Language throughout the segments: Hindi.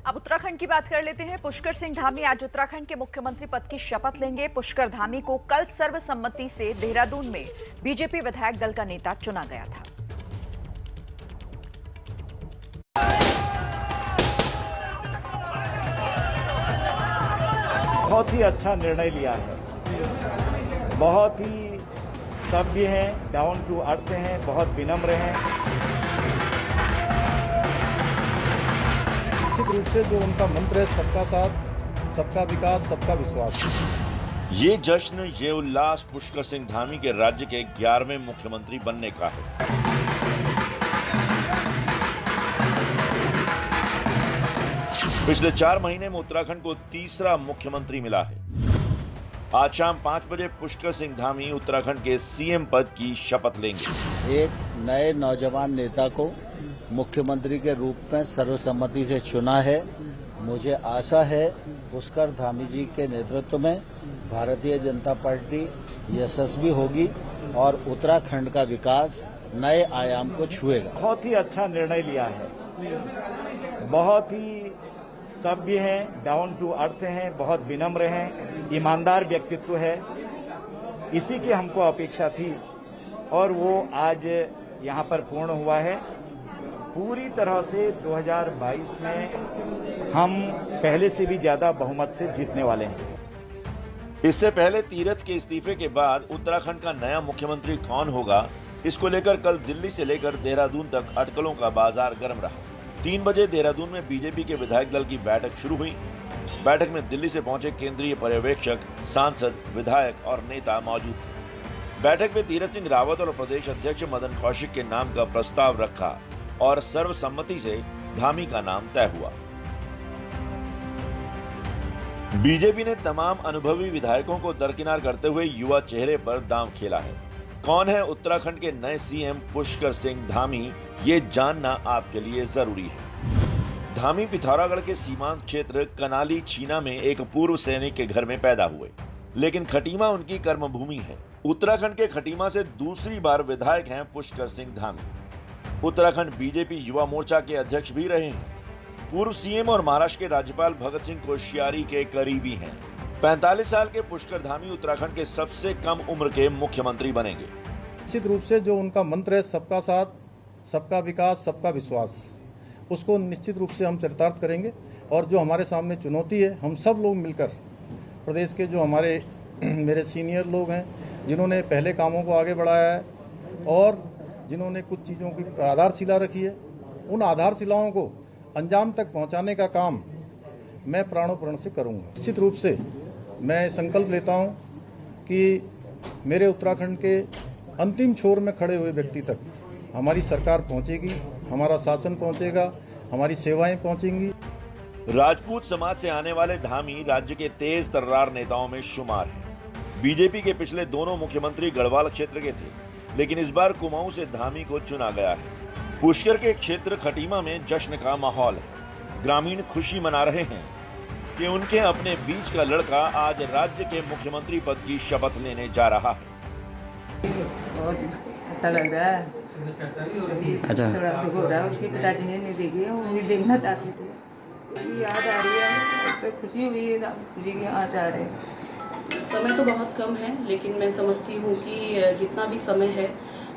अब उत्तराखंड की बात कर लेते हैं। पुष्कर सिंह धामी आज उत्तराखंड के मुख्यमंत्री पद की शपथ लेंगे। पुष्कर धामी को कल सर्वसम्मति से देहरादून में बीजेपी विधायक दल का नेता चुना गया था। बहुत ही अच्छा निर्णय लिया है, बहुत ही सभ्य हैं, डाउन टू अर्थ हैं, बहुत विनम्र हैं। निश्चित रूप से जो उनका मंत्र है सबका साथ, सबका विकास, सबका विश्वास। ये जश्न, ये उल्लास पुष्कर सिंह धामी के राज्य के 11वें मुख्यमंत्री बनने का है। पिछले 4 महीने में उत्तराखंड को तीसरा मुख्यमंत्री मिला है। आज शाम 5 बजे पुष्कर सिंह धामी उत्तराखंड के सीएम पद की शपथ लेंगे। एक नए नौजवान नेता को मुख्यमंत्री के रूप में सर्वसम्मति से चुना है। मुझे आशा है पुष्कर धामी जी के नेतृत्व में भारतीय जनता पार्टी यशस्वी होगी और उत्तराखंड का विकास नए आयाम को छुएगा। बहुत ही अच्छा निर्णय लिया है, बहुत ही सभ्य हैं, डाउन टू अर्थ हैं, बहुत विनम्र हैं, ईमानदार व्यक्तित्व है। इसी की हमको अपेक्षा थी और वो आज यहाँ पर पूर्ण हुआ है। पूरी तरह से 2022 में हम पहले से भी ज्यादा बहुमत से जीतने वाले हैं। इससे पहले तीरथ के इस्तीफे के बाद उत्तराखंड का नया मुख्यमंत्री कौन होगा, इसको लेकर कल दिल्ली से लेकर देहरादून तक अटकलों का बाजार गर्म रहा। 3 बजे देहरादून में बीजेपी के विधायक दल की बैठक शुरू हुई। बैठक में दिल्ली से पहुंचे केंद्रीय पर्यवेक्षक, सांसद, विधायक और नेता मौजूद थे। बैठक में तीरथ सिंह रावत और प्रदेश अध्यक्ष मदन कौशिक के नाम का प्रस्ताव रखा और सर्वसम्मति से धामी का नाम तय हुआ। बीजेपी ने तमाम अनुभवी विधायकों को दरकिनार करते हुए युवा चेहरे पर दांव खेला है। कौन है उत्तराखंड के नए सीएम पुष्कर सिंह धामी, ये जानना आपके लिए जरूरी है। धामी पिथौरागढ़ के सीमांत क्षेत्र कनाली छीना में एक पूर्व सैनिक के घर में पैदा हुए, लेकिन खटीमा उनकी कर्मभूमि है। उत्तराखंड के खटीमा से दूसरी बार विधायक हैं पुष्कर सिंह धामी। उत्तराखंड बीजेपी युवा मोर्चा के अध्यक्ष भी रहे हैं। पूर्व सीएम और महाराष्ट्र के राज्यपाल भगत सिंह कोश्यारी के करीबी हैं। 45 साल के पुष्कर धामी उत्तराखंड के सबसे कम उम्र के मुख्यमंत्री बनेंगे। निश्चित रूप से जो उनका मंत्र है सबका साथ, सबका विकास, सबका विश्वास, उसको निश्चित रूप से हम चरितार्थ करेंगे। और जो हमारे सामने चुनौती है, हम सब लोग मिलकर, प्रदेश के जो हमारे मेरे सीनियर लोग हैं जिन्होंने पहले कामों को आगे बढ़ाया है और जिन्होंने कुछ चीज़ों की आधारशिला रखी है, उन आधारशिलाओं को अंजाम तक पहुंचाने का काम मैं प्राणों से करूंगा। निश्चित रूप से मैं संकल्प लेता हूं कि मेरे उत्तराखंड के अंतिम छोर में खड़े हुए व्यक्ति तक हमारी सरकार पहुंचेगी, हमारा शासन पहुंचेगा, हमारी सेवाएं पहुंचेंगी। राजपूत समाज से आने वाले धामी राज्य के तेज तर्रार नेताओं में शुमार हैं। बीजेपी के पिछले दोनों मुख्यमंत्री गढ़वाल क्षेत्र के थे, लेकिन इस बार कुमाऊं से धामी को चुना गया है। पुष्कर के क्षेत्र खटीमा में जश्न का माहौल है। ग्रामीण खुशी मना रहे हैं कि उनके अपने बीच का लड़का आज राज्य के मुख्यमंत्री पद की शपथ लेने जा रहा है। बहुत अच्छा लग रहा है। अच्छा दुख हो रहा है, उसके पिताजी ने नहीं देखी है, वो नहीं देखना चाहते थे। याद आ रही है तो खुशी हुई है, खुशी के यहाँ जा रहे हैं। समय तो बहुत कम है, लेकिन मैं समझती हूँ कि जितना भी समय है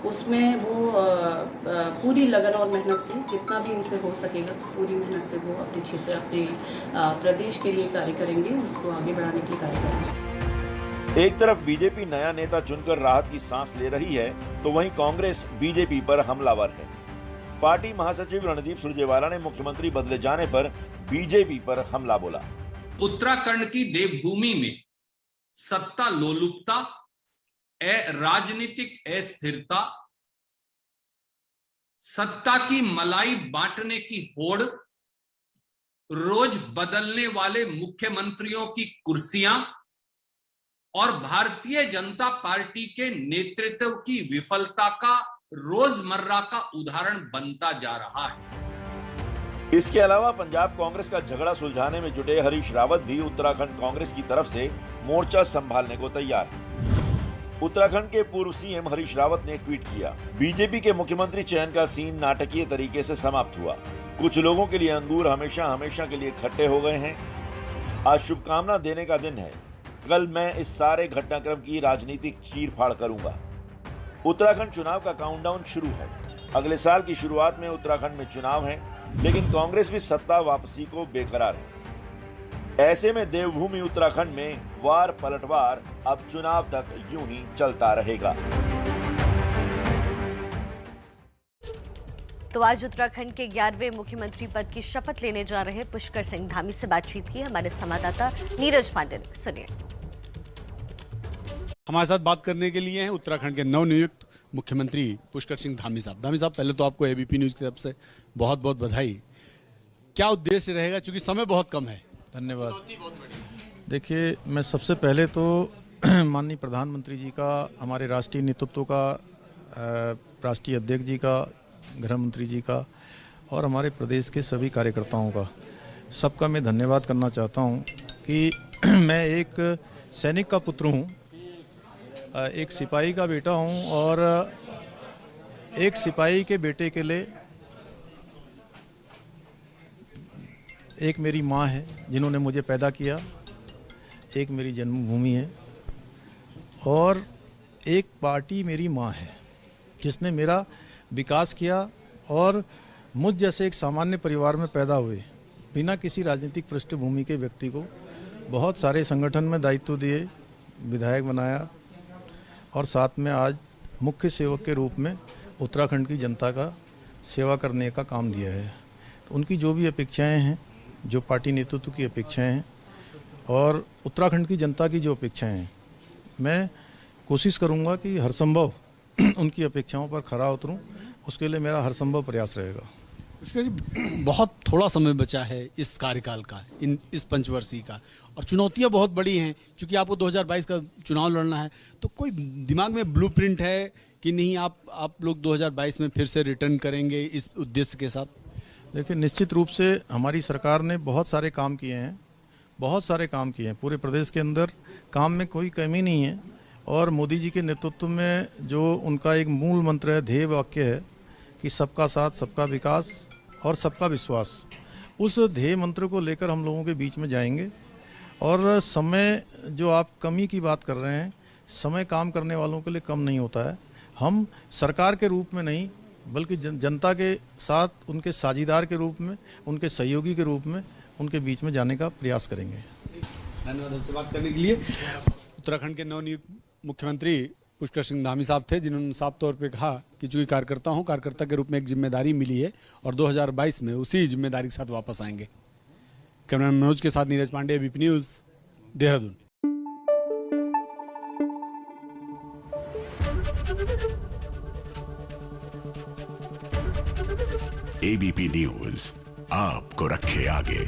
उसमें वो पूरी लगन और मेहनत से, जितना भी उनसे हो सकेगा पूरी मेहनत से वो अपने क्षेत्र, अपने प्रदेश के लिए कार्य करेंगे, उसको आगे बढ़ाने के लिए कार्य करेंगे। एक तरफ बीजेपी नया नेता चुनकर राहत की सांस ले रही है, तो वहीं कांग्रेस बीजेपी पर हमलावर है। पार्टी महासचिव रणदीप सुरजेवाला ने मुख्यमंत्री बदले जाने पर बीजेपी पर हमला बोला। उत्तराखंड की देवभूमि में सत्ता लोलुपता, राजनीतिक अस्थिरता, सत्ता की मलाई बांटने की होड़, रोज बदलने वाले मुख्यमंत्रियों की कुर्सियां और भारतीय जनता पार्टी के नेतृत्व की विफलता का रोजमर्रा का उदाहरण बनता जा रहा है। इसके अलावा पंजाब कांग्रेस का झगड़ा सुलझाने में जुटे हरीश रावत भी उत्तराखंड कांग्रेस की तरफ से मोर्चा संभालने को तैयार है। उत्तराखंड के पूर्व सीएम हरीश रावत ने ट्वीट किया, बीजेपी के मुख्यमंत्री चयन का सीन नाटकीय तरीके से समाप्त हुआ। कुछ लोगों के लिए अंगूर हमेशा हमेशा के लिए खट्टे हो गए हैं। आज शुभकामना देने का दिन है। कल मैं इस सारे घटनाक्रम की राजनीतिक चीर-फाड़ करूंगा। उत्तराखंड चुनाव का काउंटडाउन शुरू है। अगले साल की शुरुआत में उत्तराखंड में चुनाव है, लेकिन कांग्रेस भी सत्ता वापसी को बेकरार है। ऐसे में देवभूमि उत्तराखंड में वार पलटवार अब चुनाव तक यूं ही चलता रहेगा। तो आज उत्तराखंड के 11वें मुख्यमंत्री पद की शपथ लेने जा रहे पुष्कर सिंह धामी से बातचीत की हमारे संवाददाता नीरज पांडे ने। सुनिए। हमारे साथ बात करने के लिए हैं उत्तराखंड के नवनियुक्त मुख्यमंत्री पुष्कर सिंह धामी साहब। धामी साहब, पहले तो आपको एबीपी न्यूज की तरफ से बहुत बहुत बधाई। क्या उद्देश्य रहेगा, चूंकि समय बहुत कम है? धन्यवाद। देखिए, मैं सबसे पहले तो माननीय प्रधानमंत्री जी का, हमारे राष्ट्रीय नेतृत्व का, राष्ट्रीय अध्यक्ष जी का, गृह मंत्री जी का और हमारे प्रदेश के सभी कार्यकर्ताओं का, सबका मैं धन्यवाद करना चाहता हूं कि मैं एक सैनिक का पुत्र हूं, एक सिपाही का बेटा हूं और एक सिपाही के बेटे के लिए एक मेरी माँ है जिन्होंने मुझे पैदा किया, एक मेरी जन्मभूमि है और एक पार्टी मेरी माँ है जिसने मेरा विकास किया और मुझ जैसे एक सामान्य परिवार में पैदा हुए, बिना किसी राजनीतिक पृष्ठभूमि के व्यक्ति को बहुत सारे संगठन में दायित्व दिए, विधायक बनाया और साथ में आज मुख्य सेवक के रूप में उत्तराखंड की जनता का सेवा करने का काम दिया है। तो उनकी जो भी अपेक्षाएं हैं, जो पार्टी नेतृत्व की अपेक्षाएं हैं और उत्तराखंड की जनता की जो अपेक्षाएं हैं, मैं कोशिश करूंगा कि हर संभव उनकी अपेक्षाओं पर खरा उतरूं। उसके लिए मेरा हर संभव प्रयास रहेगा। पुष्कर जी, बहुत थोड़ा समय बचा है इस कार्यकाल का, इस पंचवर्षीय का, और चुनौतियां बहुत बड़ी हैं। क्योंकि आपको 2022 का चुनाव लड़ना है, तो कोई दिमाग में ब्लूप्रिंट है कि नहीं आप लोग 2022 में फिर से रिटर्न करेंगे इस उद्देश्य के साथ? देखिए, निश्चित रूप से हमारी सरकार ने बहुत सारे काम किए हैं, बहुत सारे काम किए हैं। पूरे प्रदेश के अंदर काम में कोई कमी नहीं है और मोदी जी के नेतृत्व में जो उनका एक मूल मंत्र है, ध्येय वाक्य है कि सबका साथ, सबका विकास और सबका विश्वास, उस ध्येय मंत्र को लेकर हम लोगों के बीच में जाएंगे। और समय, जो आप कमी की बात कर रहे हैं, समय काम करने वालों के लिए कम नहीं होता है। हम सरकार के रूप में नहीं, बल्कि जनता के साथ उनके साझीदार के रूप में, उनके सहयोगी के रूप में उनके बीच में जाने का प्रयास करेंगे। धन्यवाद हमसे बात करने के लिए। उत्तराखंड के नवनियुक्त मुख्यमंत्री पुष्कर सिंह धामी साहब थे, जिन्होंने साफ तौर पे कहा कि चूंकि कार्यकर्ता के रूप में एक जिम्मेदारी मिली है और 2022 में उसी जिम्मेदारी के साथ वापस आएंगे। कैमरामैन मनोज के साथ Neeraj Pandey, ABP news, Dehradun. ABP news आपको रखे आगे।